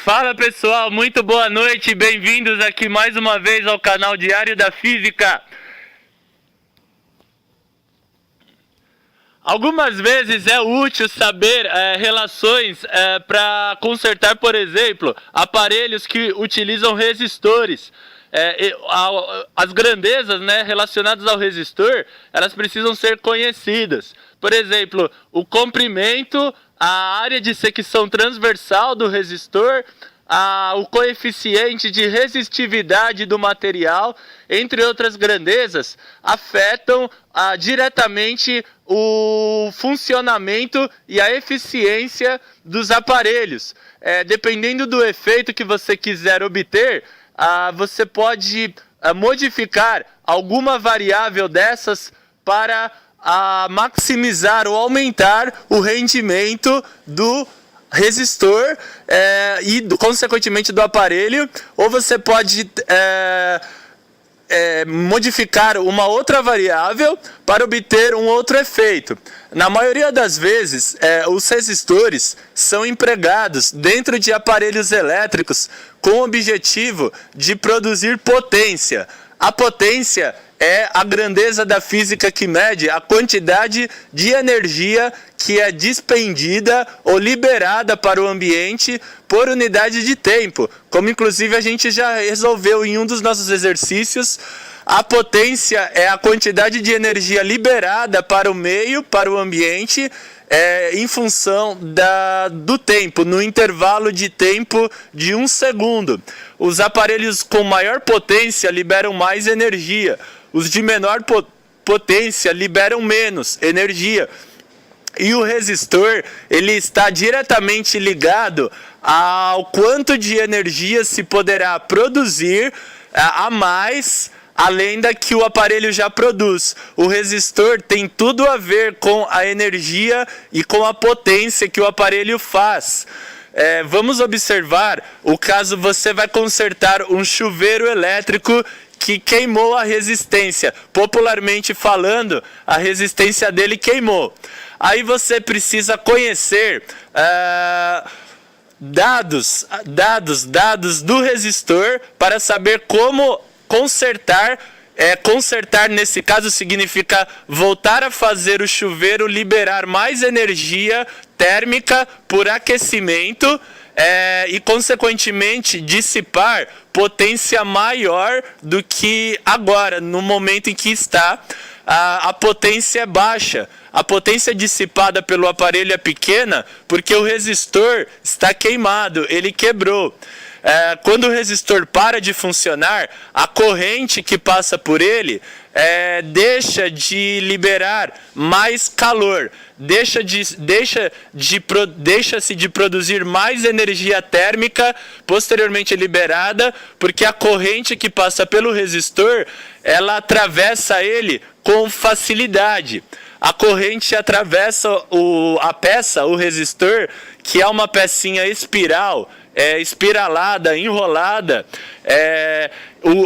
Fala pessoal, muito boa noite, bem-vindos aqui mais uma vez ao canal Diário da Física. Algumas vezes é útil saber relações para consertar, por exemplo, aparelhos que utilizam resistores. As grandezas, relacionadas ao resistor, elas precisam ser conhecidas. Por exemplo, o comprimento, a área de secção transversal do resistor, o coeficiente de resistividade do material, entre outras grandezas, afetam diretamente o funcionamento e a eficiência dos aparelhos. Dependendo do efeito que você quiser obter, você pode modificar alguma variável dessas para maximizar ou aumentar o rendimento do resistor e consequentemente do aparelho, ou você pode modificar uma outra variável para obter um outro efeito. Na maioria das vezes, os resistores são empregados dentro de aparelhos elétricos com o objetivo de produzir potência. A potência é a grandeza da física que mede a quantidade de energia que é despendida ou liberada para o ambiente por unidade de tempo. Como inclusive a gente já resolveu em um dos nossos exercícios, a potência é a quantidade de energia liberada para o meio, para o ambiente, em função do tempo, no intervalo de tempo de 1 segundo. Os aparelhos com maior potência liberam mais energia. Os de menor potência liberam menos energia. E o resistor, ele está diretamente ligado ao quanto de energia se poderá produzir a mais, além da que o aparelho já produz. O resistor tem tudo a ver com a energia e com a potência que o aparelho faz. Vamos observar o caso você vai consertar um chuveiro elétrico que queimou a resistência. Popularmente falando, a resistência dele queimou. Aí você precisa conhecer dados do resistor para saber como consertar. Consertar nesse caso significa voltar a fazer o chuveiro liberar mais energia térmica por aquecimento e consequentemente dissipar potência maior do que agora, no momento em que está. A potência é baixa. A potência dissipada pelo aparelho é pequena porque o resistor está queimado, ele quebrou. Quando o resistor para de funcionar, a corrente que passa por ele deixa-se liberar mais calor, deixa-se de produzir mais energia térmica posteriormente liberada, porque a corrente que passa pelo resistor, ela atravessa ele com facilidade. A corrente atravessa o resistor, que é uma pecinha espiral, espiralada, enrolada.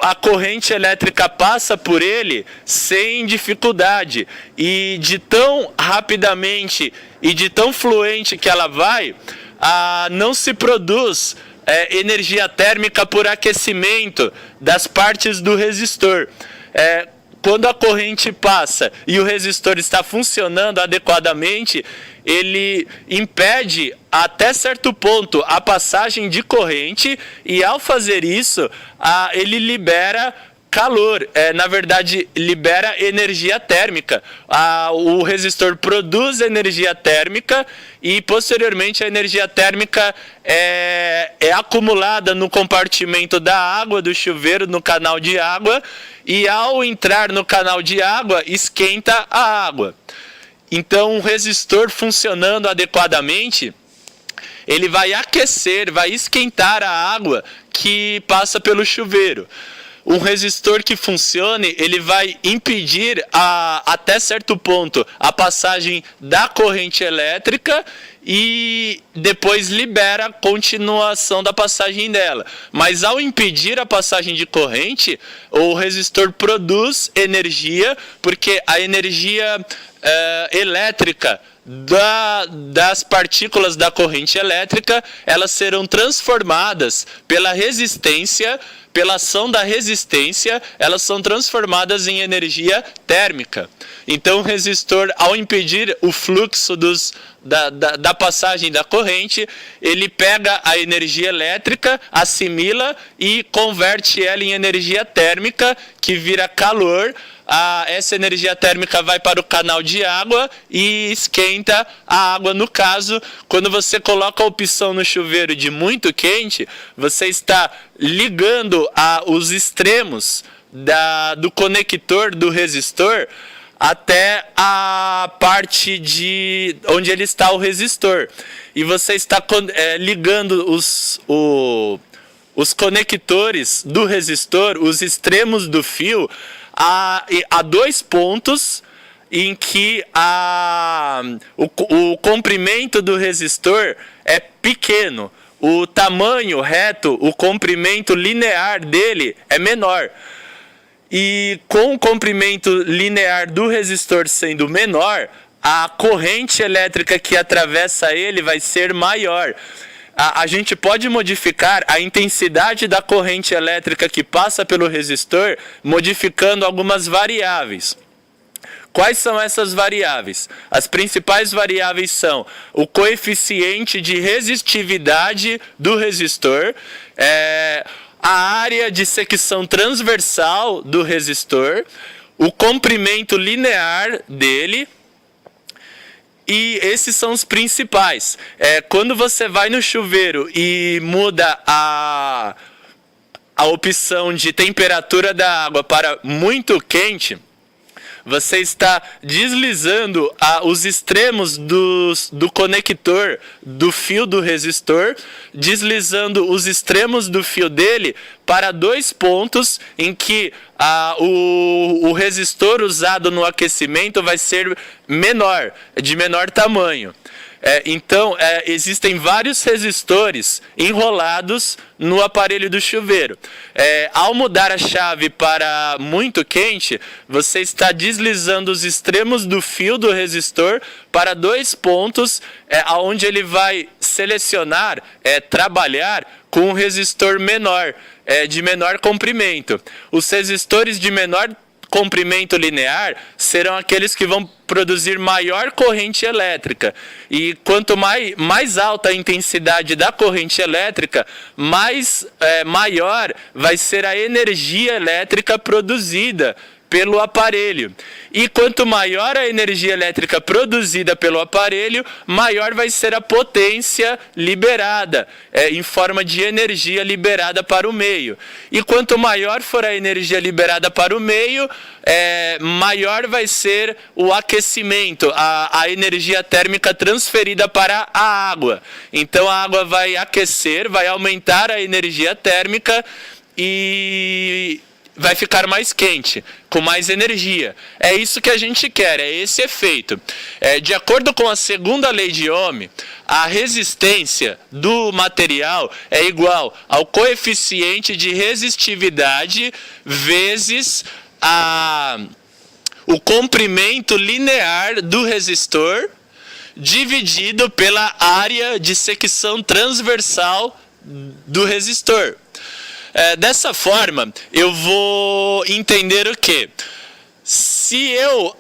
A corrente elétrica passa por ele sem dificuldade, e de tão rapidamente e de tão fluente que ela vai, não se produz energia térmica por aquecimento das partes do resistor. Quando a corrente passa e o resistor está funcionando adequadamente, ele impede até certo ponto a passagem de corrente, e ao fazer isso, ele libera calor, na verdade libera energia térmica. O resistor produz energia térmica e posteriormente a energia térmica é acumulada no compartimento da água do chuveiro, no canal de água, e ao entrar no canal de água esquenta a água. Então o resistor funcionando adequadamente, ele vai aquecer, vai esquentar a água que passa pelo chuveiro. Um resistor que funcione, ele vai impedir até certo ponto a passagem da corrente elétrica e depois libera a continuação da passagem dela. Mas ao impedir a passagem de corrente, o resistor produz energia, porque a energia elétrica das partículas da corrente elétrica, elas serão transformadas pela resistência, pela ação da resistência, elas são transformadas em energia térmica. Então o resistor, ao impedir o fluxo da passagem da corrente, ele pega a energia elétrica, assimila e converte ela em energia térmica, que vira calor. Essa energia térmica vai para o canal de água e esquenta a água. No caso, quando você coloca a opção no chuveiro de muito quente, você está ligando os extremos do conector do resistor até a parte de onde ele está o resistor. E você está ligando os conectores do resistor, os extremos do fio, a dois pontos em que o comprimento do resistor é pequeno. O tamanho reto, o comprimento linear dele é menor. E com o comprimento linear do resistor sendo menor, a corrente elétrica que atravessa ele vai ser maior. A gente pode modificar a intensidade da corrente elétrica que passa pelo resistor, modificando algumas variáveis. Quais são essas variáveis? As principais variáveis são o coeficiente de resistividade do resistor, a área de secção transversal do resistor, o comprimento linear dele. E esses são os principais. Quando você vai no chuveiro e muda a opção de temperatura da água para muito quente, você está deslizando os extremos do conector do fio do resistor, deslizando os extremos do fio dele para dois pontos em que o resistor usado no aquecimento vai ser menor, de menor tamanho. Então, existem vários resistores enrolados no aparelho do chuveiro. Ao mudar a chave para muito quente, você está deslizando os extremos do fio do resistor para dois pontos, onde ele vai selecionar, trabalhar com um resistor menor, de menor comprimento. Os resistores de menor comprimento linear serão aqueles que vão produzir maior corrente elétrica. E quanto mais alta a intensidade da corrente elétrica, maior vai ser a energia elétrica produzida pelo aparelho. E quanto maior a energia elétrica produzida pelo aparelho, maior vai ser a potência liberada, em forma de energia liberada para o meio. E quanto maior for a energia liberada para o meio, maior vai ser o aquecimento, a energia térmica transferida para a água. Então a água vai aquecer, vai aumentar a energia térmica e vai ficar mais quente, com mais energia. É isso que a gente quer, é esse efeito. De acordo com a segunda lei de Ohm, a resistência do material é igual ao coeficiente de resistividade vezes o comprimento linear do resistor dividido pela área de secção transversal do resistor. Dessa forma, eu vou entender o quê? Se eu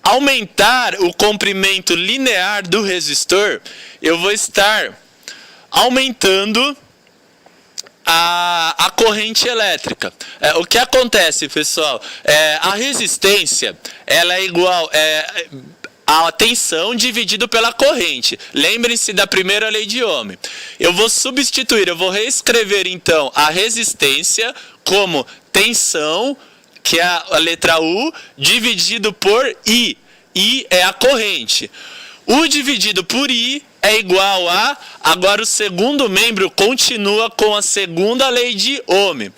aumentar o comprimento linear do resistor, eu vou estar aumentando a corrente elétrica. O que acontece, pessoal? A resistência, ela é igual a tensão dividido pela corrente. Lembrem-se da primeira lei de Ohm. Eu vou vou reescrever então a resistência como tensão, que é a letra U, dividido por I. I é a corrente. U dividido por I é igual a... Agora o segundo membro continua com a segunda lei de Ohm.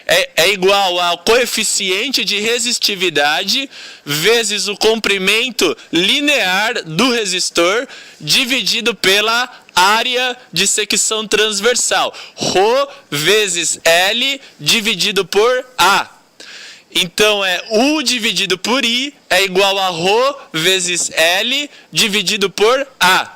é igual ao coeficiente de resistividade vezes o comprimento linear do resistor dividido pela área de secção transversal. Ρ vezes L dividido por A. Então, U dividido por I é igual a Ρ vezes L dividido por A.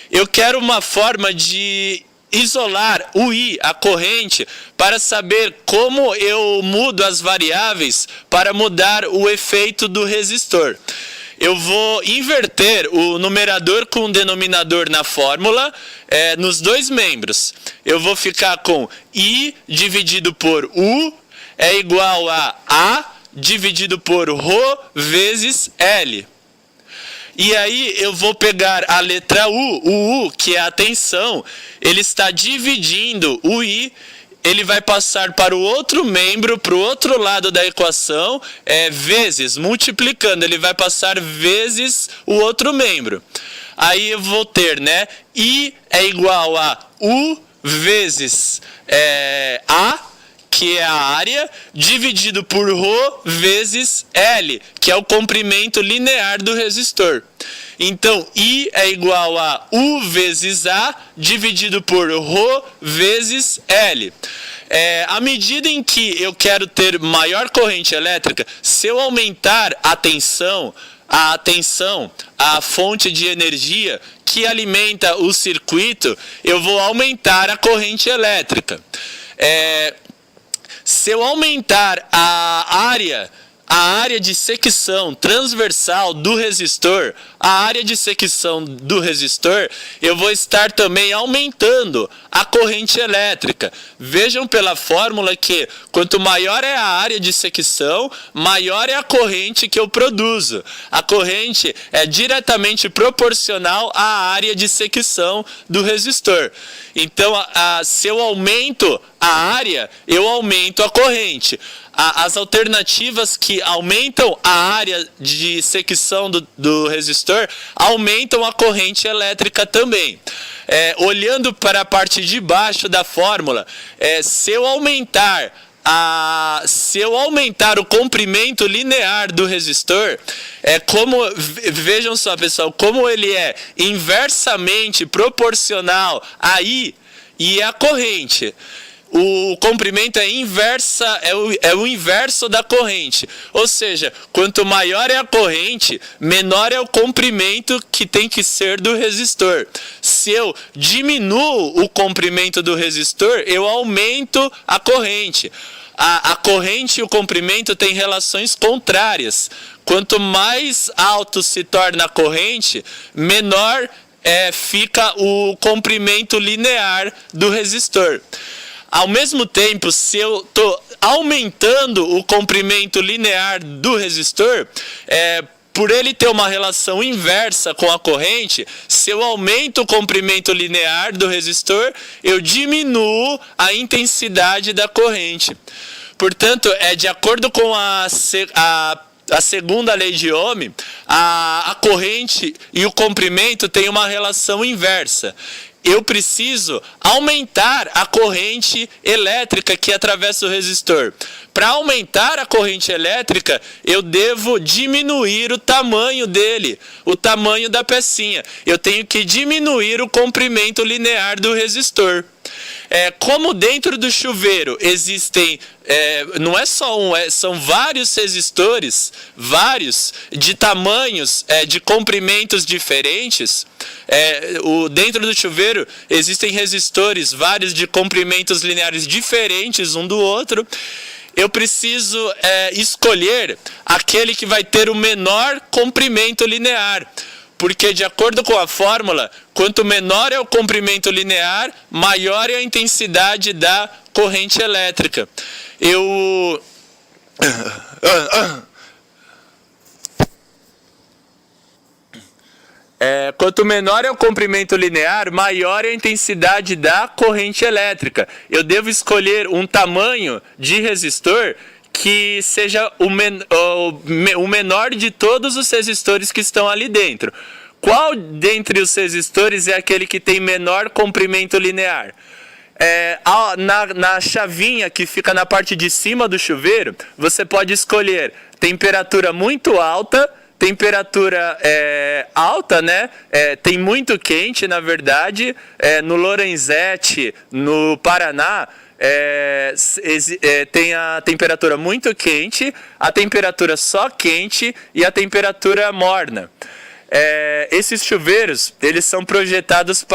Eu quero uma forma de isolar o I, a corrente, para saber como eu mudo as variáveis para mudar o efeito do resistor. Eu vou inverter o numerador com o denominador na fórmula nos dois membros. Eu vou ficar com I dividido por U é igual a dividido por Ρ vezes L. E aí eu vou pegar a letra U, o U, que é a tensão, ele está dividindo o I, ele vai passar para o outro membro, para o outro lado da equação, vezes, multiplicando, ele vai passar vezes o outro membro. Aí eu vou ter, I é igual a U vezes A, que é a área, dividido por Ρ vezes L, que é o comprimento linear do resistor. Então, I é igual a U vezes A, dividido por Ρ vezes L. À medida em que eu quero ter maior corrente elétrica, se eu aumentar a tensão, a fonte de energia que alimenta o circuito, eu vou aumentar a corrente elétrica. Se eu aumentar a área de secção transversal do resistor, eu vou estar também aumentando a corrente elétrica. Vejam pela fórmula que quanto maior é a área de secção, maior é a corrente que eu produzo. A corrente é diretamente proporcional à área de secção do resistor. Então, se eu aumento a área, eu aumento a corrente. As alternativas que aumentam a área de secção do resistor aumentam a corrente elétrica também. Olhando para a parte de baixo da fórmula, se eu aumentar o comprimento linear do resistor, vejam só, pessoal, como ele é inversamente proporcional a I e a corrente. O comprimento é o inverso da corrente. Ou seja, quanto maior é a corrente, menor é o comprimento que tem que ser do resistor. Se eu diminuo o comprimento do resistor, eu aumento a corrente. A corrente e o comprimento têm relações contrárias. Quanto mais alto se torna a corrente, menor fica o comprimento linear do resistor. Ao mesmo tempo, se eu estou aumentando o comprimento linear do resistor, por ele ter uma relação inversa com a corrente, se eu aumento o comprimento linear do resistor, eu diminuo a intensidade da corrente. Portanto, de acordo com a segunda lei de Ohm, a corrente e o comprimento têm uma relação inversa. Eu preciso aumentar a corrente elétrica que atravessa o resistor. Para aumentar a corrente elétrica, eu devo diminuir o tamanho dele, o tamanho da pecinha. Eu tenho que diminuir o comprimento linear do resistor. Como dentro do chuveiro existem, não é só um, são vários resistores, vários de tamanhos, de comprimentos diferentes. Dentro do chuveiro existem resistores, vários de comprimentos lineares diferentes um do outro. Eu preciso escolher aquele que vai ter o menor comprimento linear. Porque, de acordo com a fórmula, quanto menor é o comprimento linear, maior é a intensidade da corrente elétrica. Quanto menor é o comprimento linear, maior é a intensidade da corrente elétrica. Eu devo escolher um tamanho de resistor que seja o menor de todos os resistores que estão ali dentro. Qual dentre os resistores é aquele que tem menor comprimento linear? Na chavinha que fica na parte de cima do chuveiro, você pode escolher temperatura muito alta, temperatura alta, né? Tem muito quente, na verdade. No Lorenzetti, no Paraná, tem a temperatura muito quente, a temperatura só quente e a temperatura morna. Esses chuveiros, eles são projetados para